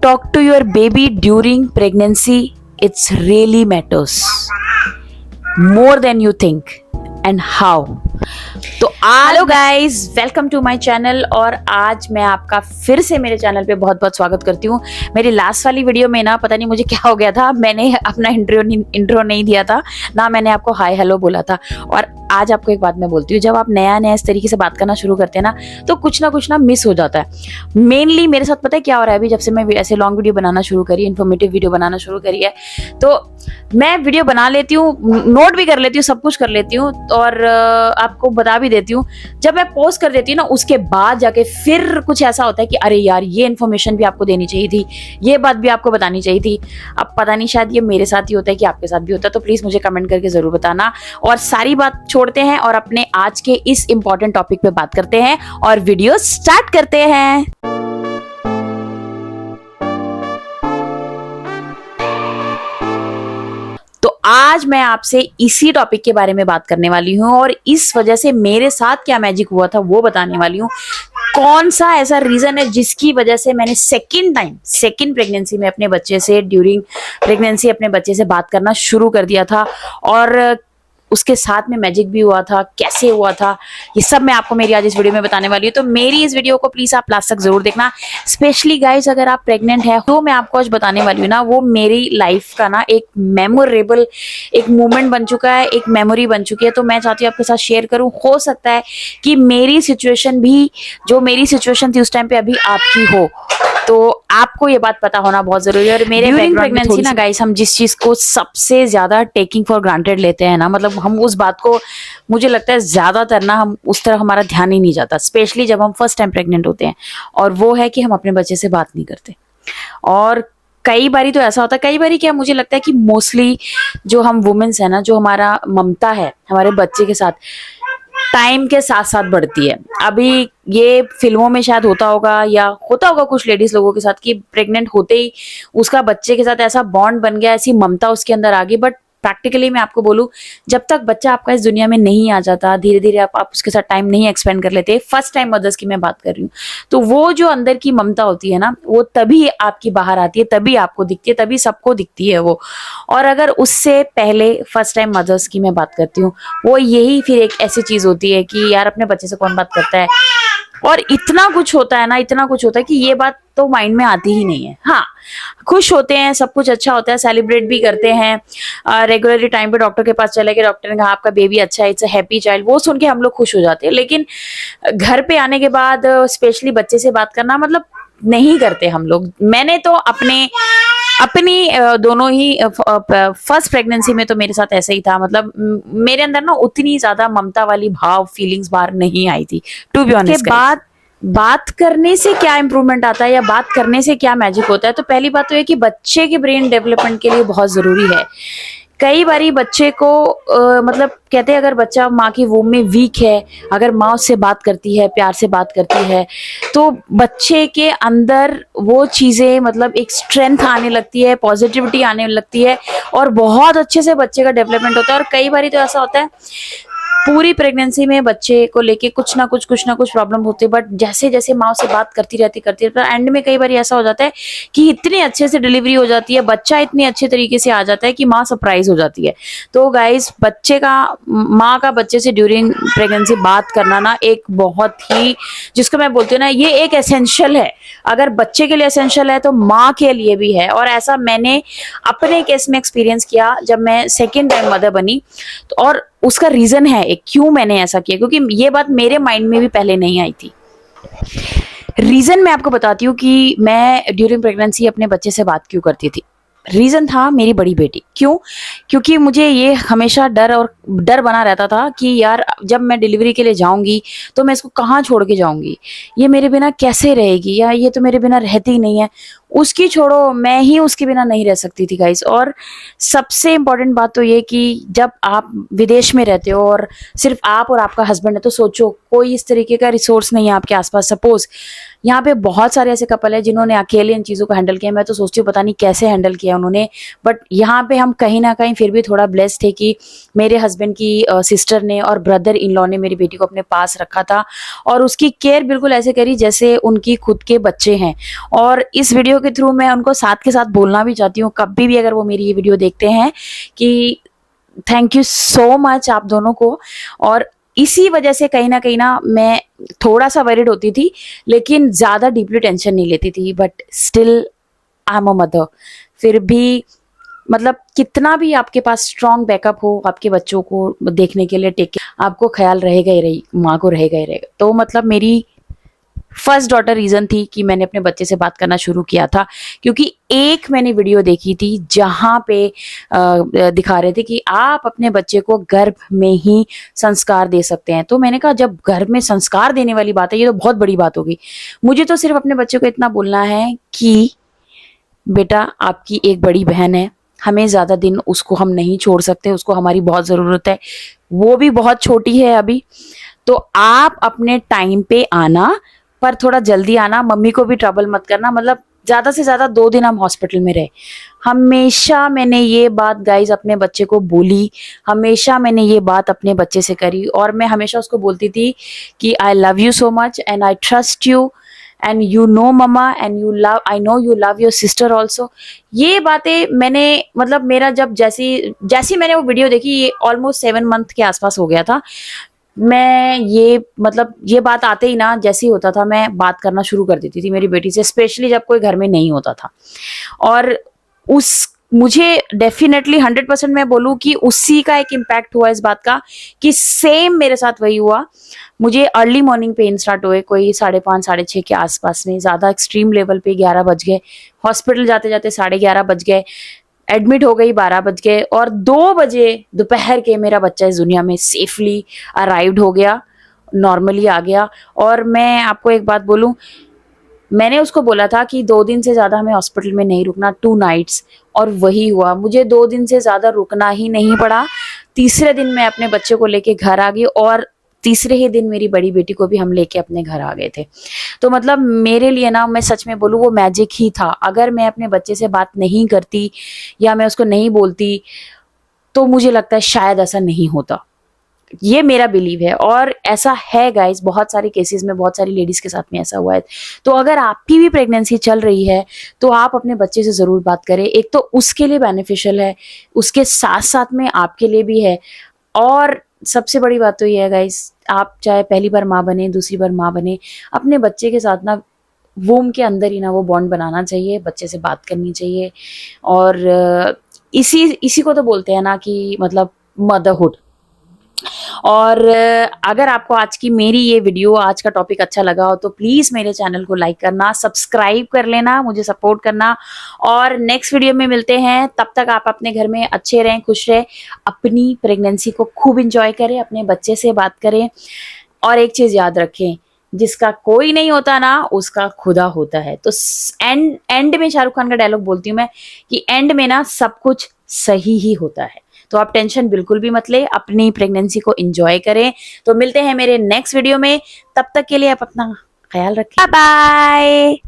talk to your baby during pregnancy, it's really matters more than you think. And how? तो hello guys, welcome to my channel. और आज मैं आपका फिर से मेरे चैनल पे बहुत बहुत स्वागत करती हूँ। मेरी लास्ट वाली वीडियो में ना पता नहीं मुझे क्या हो गया था, मैंने अपना इंट्रो नहीं दिया था ना, मैंने आपको हाय हेलो बोला था। और आज आपको एक बात मैं बोलती हूँ, जब आप नया नया इस तरीके से बात करना शुरू करते हैं ना, तो कुछ ना मिस हो जाता है। मेनली मेरे साथ पता है क्या हो रहा है, अभी जब से मैं ऐसे लॉन्ग वीडियो बनाना शुरू करी, इन्फॉर्मेटिव वीडियो बनाना शुरू करी है, तो मैं वीडियो बना लेती हूँ, नोट भी कर लेती हूँ, सब कुछ कर लेती हूँ और आपको बता भी देती हूँ। जब मैं पोस्ट कर देती हूँ ना, उसके बाद जाके फिर कुछ ऐसा होता है कि अरे यार ये इन्फॉर्मेशन भी आपको देनी चाहिए थी, ये बात भी आपको बतानी चाहिए थी। अब पता नहीं, शायद ये मेरे साथ ही होता है कि आपके साथ भी होता है, तो प्लीज मुझे कमेंट करके जरूर बताना। और सारी बात छोड़ते हैं और अपने आज के इस इंपॉर्टेंट टॉपिक पे बात करते हैं और वीडियो स्टार्ट करते हैं। तो आज मैं आपसे इसी टॉपिक के बारे में बात करने वाली हूँ और इस वजह से मेरे साथ क्या मैजिक हुआ था वो बताने वाली हूँ। कौन सा ऐसा रीजन है जिसकी वजह से मैंने सेकंड प्रेगनेंसी में अपने बच्चे से, ड्यूरिंग प्रेगनेंसी अपने बच्चे से बात करना शुरू कर दिया था, और उसके साथ में मैजिक भी हुआ था, कैसे हुआ था, ये सब मैं आपको मेरी आज इस वीडियो में बताने वाली हूँ। तो मेरी इस वीडियो को प्लीज आप लास्ट तक जरूर देखना। स्पेशली गाइस, अगर आप प्रेग्नेंट है तो मैं आपको आज बताने वाली हूँ ना, वो मेरी लाइफ का ना एक मेमोरेबल एक मोमेंट बन चुका है, एक मेमोरी बन चुकी है। तो मैं चाहती हूँ आपके साथ शेयर करूँ। हो सकता है कि मेरी सिचुएशन भी, जो मेरी सिचुएशन थी उस टाइम पे, अभी आपकी हो, तो आपको ये बात पता होना बहुत जरूरी है। और मेरे ड्यूरिंग प्रेगनेंसी ना गाइस, हम जिस चीज को सबसे ज्यादा टेकिंग फॉर ग्रांटेड लेते हैं ना, मतलब हम उस बात को, मुझे लगता है ज्यादातर ना, हम उस तरह हमारा ध्यान ही नहीं जाता, स्पेशली जब हम फर्स्ट टाइम प्रेग्नेंट होते हैं। और वो है कि हम अपने बच्चे से बात नहीं करते। और कई बारी तो ऐसा होता है, कई बारी क्या, मुझे लगता है कि मोस्टली जो हम वुमेन्स है ना, जो हमारा ममता है हमारे बच्चे के साथ टाइम के साथ साथ बढ़ती है। अभी ये फिल्मों में शायद होता होगा या होता होगा कुछ लेडीज लोगों के साथ कि प्रेग्नेंट होते ही उसका बच्चे के साथ ऐसा बॉन्ड बन गया, ऐसी ममता उसके अंदर आ गई। बट प्रैक्टिकली मैं आपको बोलूं, जब तक बच्चा आपका इस दुनिया में नहीं आ जाता, धीरे धीरे आप उसके साथ टाइम नहीं एक्सपेंड कर लेते, फर्स्ट टाइम मदर्स की मैं बात कर रही हूँ, तो वो जो अंदर की ममता होती है ना, वो तभी आपकी बाहर आती है, तभी आपको दिखती है, तभी सबको दिखती है वो। और अगर उससे पहले फर्स्ट टाइम मदर्स की मैं बात करती हूँ, वो यही फिर एक ऐसी चीज होती है कि यार अपने बच्चे से कौन बात करता है। और इतना कुछ होता है ना, इतना कुछ होता है कि ये बात तो माइंड में आती ही नहीं है। हाँ, खुश होते हैं, सब कुछ अच्छा होता है, सेलिब्रेट भी करते हैं, रेगुलरली टाइम पे डॉक्टर के पास चले गए, डॉक्टर ने कहा आपका बेबी अच्छा है, इट्स अ हैप्पी चाइल्ड, वो सुन के हम लोग खुश हो जाते हैं। लेकिन घर पे आने के बाद स्पेशली बच्चे से बात करना, मतलब नहीं करते हम लोग। मैंने तो अपनी दोनों ही फर्स्ट प्रेगनेंसी में तो मेरे साथ ऐसा ही था। मतलब मेरे अंदर ना उतनी ज्यादा ममता वाली भाव, फीलिंग्स बाहर नहीं आई थी, टू बी ऑनेस्ट। के बाद बात करने से क्या इंप्रूवमेंट आता है या बात करने से क्या मैजिक होता है, तो पहली बात तो ये कि बच्चे के ब्रेन डेवलपमेंट के लिए बहुत जरूरी है। कई बारी बच्चे को मतलब कहते हैं, अगर बच्चा माँ की वूम में वीक है, अगर माँ उससे बात करती है, प्यार से बात करती है, तो बच्चे के अंदर वो चीजें, मतलब एक स्ट्रेंथ आने लगती है, पॉजिटिविटी आने लगती है, और बहुत अच्छे से बच्चे का डेवलपमेंट होता है। और कई बारी तो ऐसा होता है, पूरी प्रेगनेंसी में बच्चे को लेके कुछ ना कुछ प्रॉब्लम होती है, बट जैसे जैसे माँ से बात करती रहती पर एंड में कई बार ऐसा हो जाता है कि इतने अच्छे से डिलीवरी हो जाती है, बच्चा इतने अच्छे तरीके से आ जाता है कि माँ सरप्राइज हो जाती है। तो गाइस, माँ का बच्चे से ड्यूरिंग प्रेगनेंसी बात करना ना, एक बहुत ही, जिसको मैं बोलती हूँ ना, ये एक एसेंशियल है। अगर बच्चे के लिए एसेंशियल है तो माँ के लिए भी है। और ऐसा मैंने अपने केस में एक्सपीरियंस किया जब मैं सेकेंड टाइम मदर बनी। तो और उसका रीजन है एक, क्यों मैंने ऐसा किया, क्योंकि ये बात मेरे माइंड में भी पहले नहीं आई थी। रीजन मैं आपको बताती हूँ कि मैं ड्यूरिंग प्रेगनेंसी अपने बच्चे से बात क्यों करती थी। रीजन था मेरी बड़ी बेटी। क्यों? क्योंकि मुझे ये हमेशा डर बना रहता था कि यार जब मैं डिलीवरी के लिए जाऊंगी तो मैं इसको कहाँ छोड़ के जाऊंगी, ये मेरे बिना कैसे रहेगी, या ये तो मेरे बिना रहती ही नहीं है। उसकी छोड़ो, मैं ही उसके बिना नहीं रह सकती थी गाइस। और सबसे इंपॉर्टेंट बात तो ये कि जब आप विदेश में रहते हो और सिर्फ आप और आपका हस्बैंड है, तो सोचो कोई इस तरीके का रिसोर्स नहीं है आपके आसपास। सपोज यहाँ पे बहुत सारे ऐसे कपल है जिन्होंने अकेले इन चीज़ों को हैंडल किया। मैं तो सोचती हूँ पता नहीं कैसे हैंडल किया उन्होंने, बट यहाँ पे हम कहीं ना कहीं फिर भी थोड़ा ब्लेस्ड थे कि मेरे हस्बैंड की सिस्टर ने और ब्रदर इन लॉ ने मेरी बेटी को अपने पास रखा था और उसकी केयर बिल्कुल ऐसे करी जैसे उनकी खुद के बच्चे हैं। और इस वीडियो के थ्रू मैं उनको साथ के साथ बोलना भी चाहती हूँ, कभी भी अगर वो मेरी ये वीडियो देखते हैं, कि थैंक यू सो मच आप दोनों को। और इसी वजह से कहीं ना मैं थोड़ा सा वरिड होती थी, लेकिन ज़्यादा डीपली टेंशन नहीं लेती थी, but still I am a mother. फिर भी मतलब कितना भी आपके पास स्ट्रॉन्ग बैकअप हो आपके बच्चों को देखने के लिए, टेक केयर, आपको ख्याल रहेगा ही रही, माँ को रहेगा ही रहेगा। तो मतलब मेरी फर्स्ट डॉटर रीजन थी कि मैंने अपने बच्चे से बात करना शुरू किया था, क्योंकि एक मैंने वीडियो देखी थी जहां पे दिखा रहे थे कि आप अपने बच्चे को गर्भ में ही संस्कार दे सकते हैं। तो मैंने कहा जब गर्भ में संस्कार देने वाली बात है, ये तो बहुत बड़ी बात होगी। मुझे तो सिर्फ अपने बच्चे को इतना बोलना है कि बेटा आपकी एक बड़ी बहन है, हमें ज्यादा दिन उसको हम नहीं छोड़ सकते, उसको हमारी बहुत जरूरत है, वो भी बहुत छोटी है अभी। तो आप अपने टाइम पे आना, पर थोड़ा जल्दी आना, मम्मी को भी ट्रबल मत करना। मतलब ज्यादा से ज्यादा 2 दिन हम हॉस्पिटल में रहे। हमेशा मैंने ये बात गाइज अपने बच्चे को बोली, हमेशा मैंने ये बात अपने बच्चे से करी, और मैं हमेशा उसको बोलती थी कि I love you so much and I trust you and you know mamma and you love, I know you love your sister also. ये बातें मैंने मतलब मेरा जब जैसी जैसी मैंने वो वीडियो देखी, ये ऑलमोस्ट 7 मंथ के आसपास हो गया था, मैं ये मतलब ये बात आते ही ना जैसे ही होता था मैं बात करना शुरू कर देती थी मेरी बेटी से, स्पेशली जब कोई घर में नहीं होता था। और उस मुझे डेफिनेटली 100% मैं बोलूँ कि उसी का एक इम्पैक्ट हुआ इस बात का, कि सेम मेरे साथ वही हुआ। मुझे अर्ली मॉर्निंग पेन स्टार्ट हुए कोई 5:30 6:30 के आसपास में, ज़्यादा एक्सट्रीम लेवल पे 11 बज गए, हॉस्पिटल जाते जाते 11:30 बज गए, एडमिट हो गई 12 बज गए, और 2 बजे दोपहर के मेरा बच्चा इस दुनिया में सेफली अराइव्ड हो गया, नॉर्मली आ गया। और मैं आपको एक बात बोलूं, मैंने उसको बोला था कि 2 दिन से ज़्यादा हमें हॉस्पिटल में नहीं रुकना, 2 नाइट्स, और वही हुआ। मुझे 2 दिन से ज़्यादा रुकना ही नहीं पड़ा। तीसरे दिन मैं अपने बच्चे को लेके घर आ गई, और तीसरे ही दिन मेरी बड़ी बेटी को भी हम लेके अपने घर आ गए थे। तो मतलब मेरे लिए ना, मैं सच में बोलूँ, वो मैजिक ही था। अगर मैं अपने बच्चे से बात नहीं करती या मैं उसको नहीं बोलती, तो मुझे लगता है शायद ऐसा नहीं होता। ये मेरा बिलीव है, और ऐसा है गाइस, बहुत सारे केसेस में, बहुत सारी लेडीज के साथ में ऐसा हुआ है। तो अगर आपकी भी प्रेगनेंसी चल रही है, तो आप अपने बच्चे से जरूर बात करें। एक तो उसके लिए बेनिफिशियल है, उसके साथ साथ में आपके लिए भी है। और सबसे बड़ी बात तो ये है गाइस, आप चाहे पहली बार माँ बने, दूसरी बार माँ बने, अपने बच्चे के साथ ना वूम के अंदर ही ना वो बॉन्ड बनाना चाहिए, बच्चे से बात करनी चाहिए। और इसी इसी को तो बोलते हैं ना कि मतलब मदरहुड। और अगर आपको आज की मेरी ये वीडियो, आज का टॉपिक अच्छा लगा हो, तो प्लीज मेरे चैनल को लाइक करना, सब्सक्राइब कर लेना, मुझे सपोर्ट करना। और नेक्स्ट वीडियो में मिलते हैं, तब तक आप अपने घर में अच्छे रहें, खुश रहें, अपनी प्रेगनेंसी को खूब इंजॉय करें, अपने बच्चे से बात करें। और एक चीज याद रखें, जिसका कोई नहीं होता ना, उसका खुदा होता है। तो एंड एंड में शाहरुख खान का डायलॉग बोलती हूँ मैं, कि एंड में ना सब कुछ सही ही होता है। तो आप टेंशन बिल्कुल भी मत ले, अपनी प्रेगनेंसी को एंजॉय करें। तो मिलते हैं मेरे नेक्स्ट वीडियो में, तब तक के लिए आप अपना ख्याल रखें, बाय बाय।